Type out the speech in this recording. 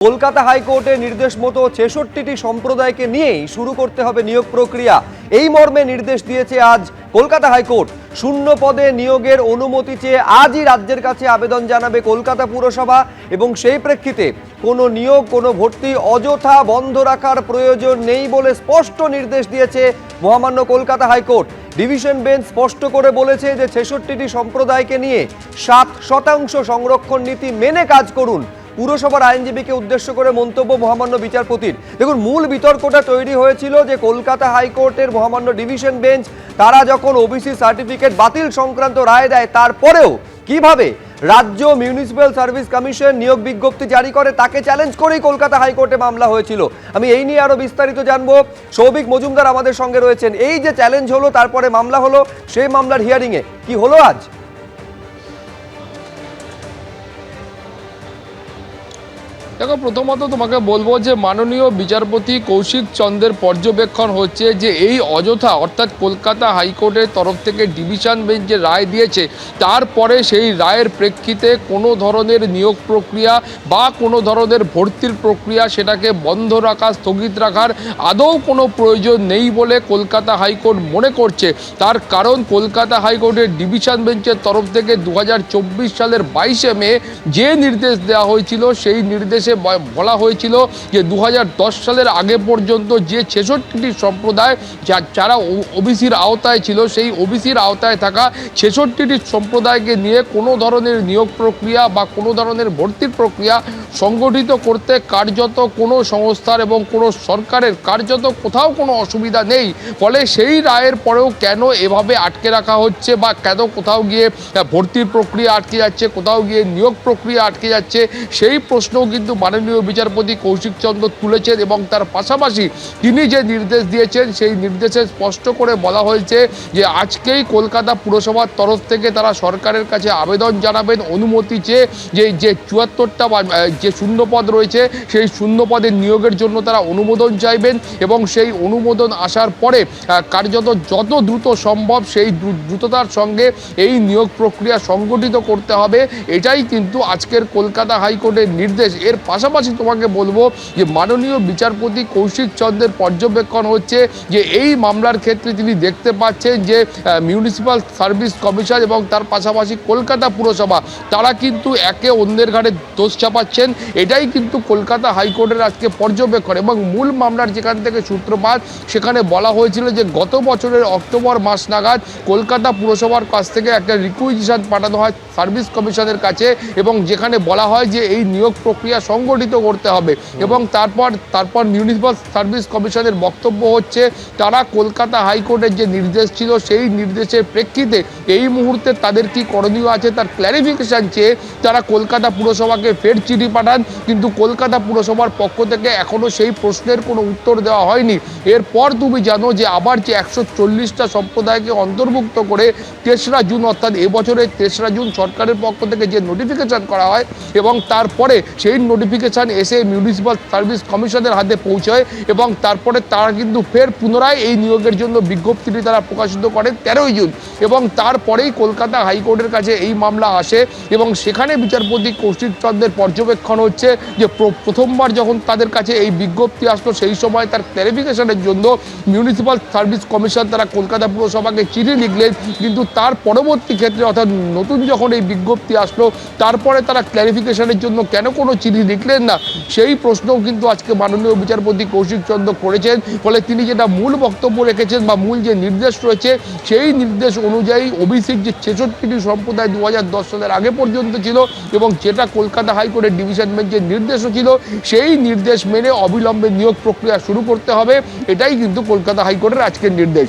কলকাতা হাইকোর্টের নির্দেশ মতো ৬৬টি সম্প্রদায়কে নিয়েই শুরু করতে হবে নিয়োগ প্রক্রিয়া। এই মর্মে নির্দেশ দিয়েছে আজ কলকাতা হাইকোর্ট। শূন্য পদে নিয়োগের অনুমতি চেয়ে আজই রাজ্যের কাছে আবেদন জানাবে কলকাতা পুরসভা এবং সেই প্রেক্ষিতে কোনো নিয়োগ কোনো ভর্তি অযথা বন্ধ রাখার প্রয়োজন নেই বলে স্পষ্ট নির্দেশ দিয়েছে মহামান্য কলকাতা হাইকোর্ট। ডিভিশন বেঞ্চ স্পষ্ট করে বলেছে যে ৬৬টি সম্প্রদায়কে নিয়ে ৭% সংরক্ষণ নীতি মেনে কাজ করুন। পুরসভার আইনজীবীকে উদ্দেশ্য করে মন্তব্য মহামান্য বিচারপতির। দেখুন, মূল বিতর্কটা তৈরি হয়েছিল যে কলকাতা হাইকোর্টের মহামান্য ডিভিশন বেঞ্চ তারা যখন ওবিসি সার্টিফিকেট বাতিল সংক্রান্ত রায় দেয়, তারপরেও কিভাবে রাজ্য মিউনিসিপ্যাল সার্ভিস কমিশন নিয়োগ বিজ্ঞপ্তি জারি করে তাকে চ্যালেঞ্জ করেই কলকাতা হাইকোর্টে মামলা হয়েছিল। আমি এই নিয়ে আরো বিস্তারিত জানবো। সৌভিক মজুমদার আমাদের সঙ্গে রয়েছেন। এই যে চ্যালেঞ্জ হলো, তারপরে মামলা হলো, সেই মামলার হিয়ারিং এ কি হলো আজ? দেখো, প্রথমত তোমাকে বলবো যে মাননীয় বিচারপতি কৌশিক চন্দ্রের পর্যবেক্ষণ হচ্ছে যে এই অযথা অর্থাৎ কলকাতা হাইকোর্টের তরফ থেকে ডিভিশন বেঞ্চ যে রায় দিয়েছে, তারপরে সেই রায়ের প্রেক্ষিতে কোনো ধরনের নিয়োগ প্রক্রিয়া বা কোনো ধরনের ভর্তির প্রক্রিয়া সেটাকে বন্ধ রাখা, স্থগিত রাখার আদৌ কোনো প্রয়োজন নেই বলে কলকাতা হাইকোর্ট মনে করছে। তার কারণ কলকাতা হাইকোর্টের ডিভিশন বেঞ্চের তরফ থেকে 2024 সালের 22শে মে যে নির্দেশ দেওয়া হয়েছিল, সেই নির্দেশে বলা হয়েছিল যে 2010 সালের আগে পর্যন্ত যে ৬৬টি সম্প্রদায় যারা ওবিসির আওতায় ছিল, সেই ওবিসির আওতায় থাকা ৬৬টি সম্প্রদায়কে নিয়ে কোনো ধরনের নিয়োগ প্রক্রিয়া বা কোনো ধরনের ভর্তির প্রক্রিয়া সংগঠিত করতে কার্যত কোনো সংস্থার এবং কোনো সরকারের কার্যত কোথাও কোনো অসুবিধা নেই। ফলে সেই রায়ের পরেও কেন এভাবে আটকে রাখা হচ্ছে বা কেন কোথাও গিয়ে ভর্তির প্রক্রিয়া আটকে যাচ্ছে, কোথাও গিয়ে নিয়োগ প্রক্রিয়া আটকে যাচ্ছে, সেই প্রশ্নও কিন্তু মাননীয় বিচারপতি কৌশিক চন্দ্র তুলেছেন। এবং তার পাশাপাশি তিনি যে নির্দেশ দিয়েছেন, সেই নির্দেশে স্পষ্ট করে বলা হয়েছে যে আজকেই কলকাতা পুরসভার তরফ থেকে তারা সরকারের কাছে আবেদন জানাবেন অনুমতি চেয়ে যে ৭৪টা যে শূন্যপদ রয়েছে, সেই শূন্যপদের নিয়োগের জন্য তারা অনুমোদন চাইবেন এবং সেই অনুমোদন আসার পরে কার্যত যত দ্রুত সম্ভব সেই দ্রুততার সঙ্গে এই নিয়োগ প্রক্রিয়া সংগঠিত করতে হবে। এটাই কিন্তু আজকের কলকাতা হাইকোর্টের নির্দেশ। এর পাশাপাশি তোমাকে বলবো যে মাননীয় বিচারপতি কৌশিক চন্দ্রের পর্যবেক্ষণ হচ্ছে যে এই মামলার ক্ষেত্রে তিনি দেখতে পাচ্ছেন যে মিউনিসিপ্যাল সার্ভিস কমিশন এবং তার পাশাপাশি কলকাতা পুরসভা তারা কিন্তু একে অন্যের ঘাড়ে দোষ চাপাচ্ছেন। এটাই কিন্তু কলকাতা হাইকোর্টের আজকে পর্যবেক্ষণ। এবং মূল মামলার যেখান থেকে সূত্রপাত, সেখানে বলা হয়েছিল যে গত বছরের অক্টোবর মাস নাগাদ কলকাতা পুরসভার কাছ থেকে একটা রিকুইজিশন পাঠানো হয় সার্ভিস কমিশনের কাছে, এবং যেখানে বলা হয় যে এই নিয়োগ প্রক্রিয়া সংগঠিত করতে হবে। এবং তারপর মিউনিসিপ্যাল সার্ভিস কমিশনের বক্তব্য হচ্ছে তারা কলকাতা হাইকোর্টের যে নির্দেশ ছিল, সেই নির্দেশের প্রেক্ষিতে এই মুহূর্তে তাদের কি করণীয় আছে তার ক্ল্যারিফিকেশন চেয়ে তারা কলকাতা পুরসভাকে ফের চিঠি পাঠান। কিন্তু কলকাতা পুরসভার পক্ষ থেকে এখনও সেই প্রশ্নের কোনো উত্তর দেওয়া হয়নি। এরপর তুমি জানো যে আবার যে 140টা সম্প্রদায়কে অন্তর্ভুক্ত করে 3রা জুন অর্থাৎ এবছরের 3রা জুন সরকারের পক্ষ থেকে যে নোটিফিকেশন করা হয়, এবং তারপরে সেই নোটিফিকেশান এসে মিউনিসিপ্যাল সার্ভিস কমিশনের হাতে পৌঁছয় এবং তারপরে তারা কিন্তু ফের পুনরায় এই নিয়োগের জন্য বিজ্ঞপ্তিটি তারা প্রকাশিত করেন 13ই জুন। এবং তারপরেই কলকাতা হাইকোর্টের কাছে এই মামলা আসে এবং সেখানে বিচারপতি কৌশিক চন্দ্রের পর্যবেক্ষণ হচ্ছে যে প্রথমবার যখন তাদের কাছে এই বিজ্ঞপ্তি আসলো, সেই সময় তার ক্ল্যারিফিকেশনের জন্য মিউনিসিপ্যাল সার্ভিস কমিশন তারা কলকাতা পুরসভাকে চিঠি লিখলেন। কিন্তু তার পরবর্তী ক্ষেত্রে অর্থাৎ নতুন যখন এই বিজ্ঞপ্তি আসলো, তারপরে তারা ক্ল্যারিফিকেশনের জন্য কেন কোনো চিঠি লিখলেন না, সেই প্রশ্নও কিন্তু আজকে মাননীয় বিচারপতি কৌশিক চন্দ্র করেছেন। ফলে তিনি যেটা মূল বক্তব্য রেখেছেন বা মূল যে নির্দেশ রয়েছে, সেই নির্দেশ অনুযায়ী ওবিসির যে ৬৬টি সম্প্রদায় 2010 সালের আগে পর্যন্ত ছিল এবং যেটা কলকাতা হাইকোর্টের ডিভিশন বেঞ্চের নির্দেশও ছিল, সেই নির্দেশ মেনে অবিলম্বে নিয়োগ প্রক্রিয়া শুরু করতে হবে। এটাই কিন্তু কলকাতা হাইকোর্টের আজকের নির্দেশ।